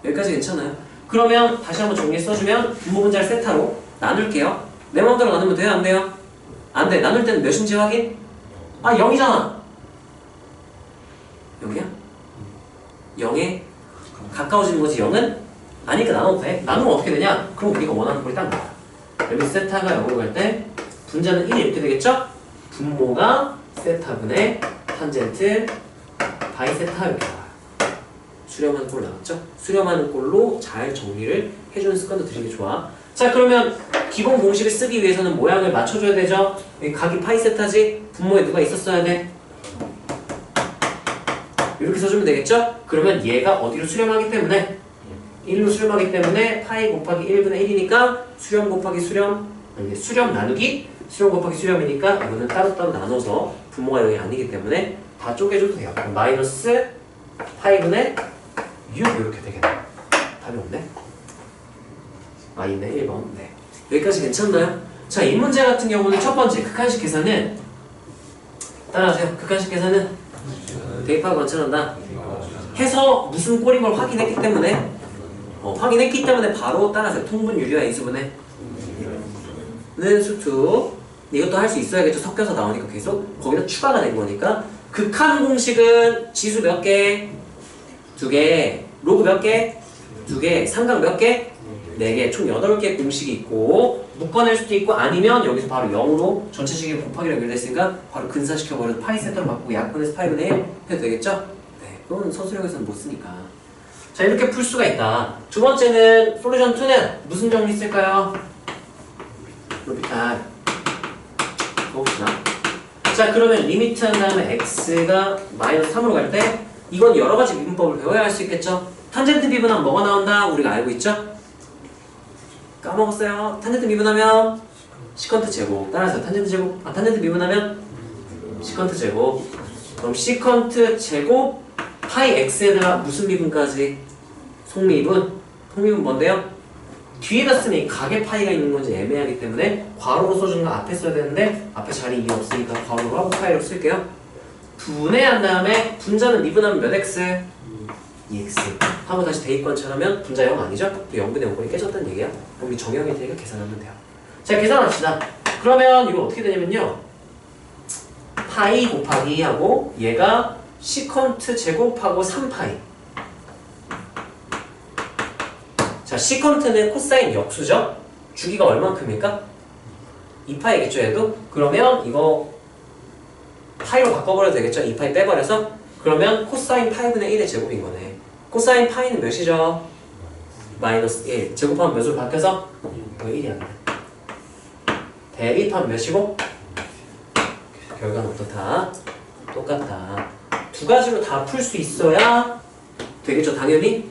여기까지 괜찮아요? 그러면 다시 한번 정리 써주면 분모 분자를 세타로 나눌게요. 내 맘대로 나누면 돼요? 안 돼요? 안 돼. 나눌 때는 몇인지 확인? 아 0이잖아. 0이야? 0에 가까워지는 거지. 0은? 아니니까 나눠도 돼. 나누면 어떻게 되냐? 그럼 우리가 원하는 꼴이 딱 나와. 여기 세타가 0으로 갈 때 분자는 1이 이렇게 되겠죠? 분모가 세타분의 탄젠트 바이 세타 이렇게 나와요. 수렴하는 꼴 나왔죠? 수렴하는 꼴로 잘 정리를 해주는 습관도 들이기 좋아. 자 그러면 기본 공식을 쓰기 위해서는 모양을 맞춰줘야 되죠? 여기 각이 파이 세타지? 분모에 누가 있었어야 돼? 이렇게 써주면 되겠죠? 그러면 얘가 어디로 수렴하기 때문에 1로 수렴하기 때문에 파이 곱하기 1분의 1이니까 수렴 곱하기 수렴 아니 수렴 나누기 수렴 곱하기 수렴이니까 이거는 따로따로 나눠서 분모가 여기 아니기 때문에 다 쪼개줘도 돼요. 그럼 마이너스 파이분의 6 이렇게 되겠네. 답이 없네. 아 있네 1번. 네. 여기까지 괜찮나요? 자 이 문제 같은 경우는 첫 번째 극한식 계산은 따라하세요. 극한식 계산은 대입하고 관찰한다. 해서 무슨 꼴인 걸 확인했기 때문에 확인했기 때문에 바로 따라서 통분 유리와 인수분해 는 수투 이것도 할 수 있어야겠죠. 섞여서 나오니까 계속 거기다 추가가 된 거니까 극한 공식은 지수 몇 개? 2개. 로그 몇 개? 2개. 삼각 몇 개? 4개. 총 8개 공식이 있고 묶어낼 수도 있고 아니면 여기서 바로 0으로 전체식의 곱하기로 연결됐으니까 바로 근사시켜버려서 파이 세타로 바꾸고 약분해서 파이분의 1 해도 되겠죠? 네. 그건 서술형에서는 못 쓰니까. 자 이렇게 풀 수가 있다. 두 번째는 솔루션 2는 무슨 정리 쓸까요? 로피탈 봅시다. 자 그러면 리미트 한 다음에 x가 마이너스 3으로 갈 때 이건 여러 가지 미분법을 배워야 할 수 있겠죠? 탄젠트 미분하면 뭐가 나온다? 우리가 알고 있죠? 까먹었어요. 탄젠트 미분하면 시컨트 제곱. 따라서 탄젠트 제곱. 탄젠트 미분하면 시컨트 제곱. 그럼 시컨트 제곱 파이 x에다가 무슨 미분까지? 속미분. 속미분 뭔데요? 뒤에다 쓰면 이 각의 파이가 있는 건지 애매하기 때문에 괄호로 써주는 거 앞에 써야 되는데 앞에 자리 이게 없으니까 괄호로 하고 파이로 쓸게요. 분해한 다음에 분자는 미분하면 몇 x? 2x 하고 다시 대입관찰하면 분자 0 아니죠? 또 0분의 0꼴이 깨졌다는 얘기야. 그럼 우리 정형일 테니까 계산하면 돼요. 자 계산합시다. 그러면 이거 어떻게 되냐면요 파이 곱하기 하고 얘가 시컨트 제곱하고 3파이. 자 시컨트는 코사인 역수죠? 주기가 얼만큼일까? 2파이겠죠 얘도? 그러면 이거 파이로 바꿔버려도 되겠죠? 2파이 빼버려서 그러면 코사인 파이분의 1의 제곱인 거네. 코사인 파이는 몇이죠? 마이너스 1 제곱하면 몇으로 바뀌어서? 이거 1이야. 대입하면 몇이고? 결과는 어떻다? 똑같다. 두 가지로 다 풀 수 있어야 되겠죠 당연히?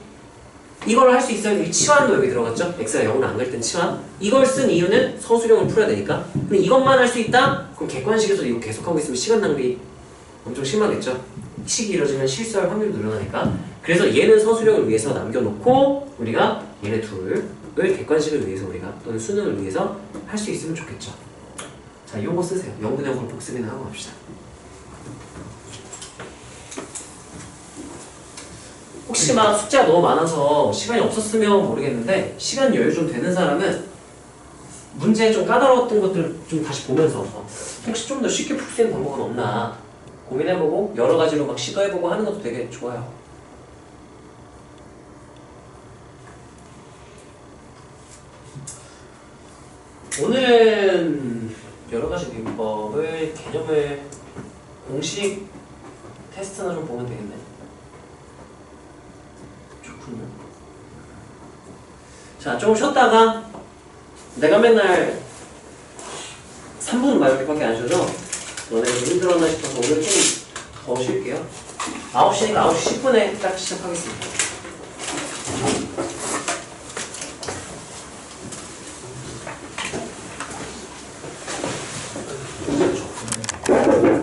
이걸 할 수 있어야 이 치환도 여기 들어갔죠? x가 0으로 안 갈 땐 치환. 이걸 쓴 이유는 서술형을 풀어야 되니까. 근데 이것만 할 수 있다? 그럼 객관식에서 이거 계속하고 있으면 시간 낭비 엄청 심하겠죠? 식이 이루어지면 실수할 확률도 늘어나니까. 그래서 얘는 서술형을 위해서 남겨놓고 우리가 얘네 둘을 객관식을 위해서 우리가 또는 수능을 위해서 할 수 있으면 좋겠죠. 자, 요거 쓰세요. 0분의 0을 복습이나 하고 갑시다. 혹시 막 숙제가 너무 많아서 시간이 없었으면 모르겠는데 시간 여유 좀 되는 사람은 문제 좀 까다로웠던 것들 좀 다시 보면서 혹시 좀 더 쉽게 풀 수 있는 방법은 없나 고민해보고 여러 가지로 막 시도해보고 하는 것도 되게 좋아요. 오늘은 여러 가지 비법을 개념을 공식 테스트나 좀 보면 되겠네. 좋군요. 자, 조금 쉬었다가 내가 맨날 3분 막 이렇게밖에 안 쉬어서 너네가 좀 힘들었나 싶어서 오늘 좀 더 쉴게요. 9시니까 9시 10분에 딱 시작하겠습니다.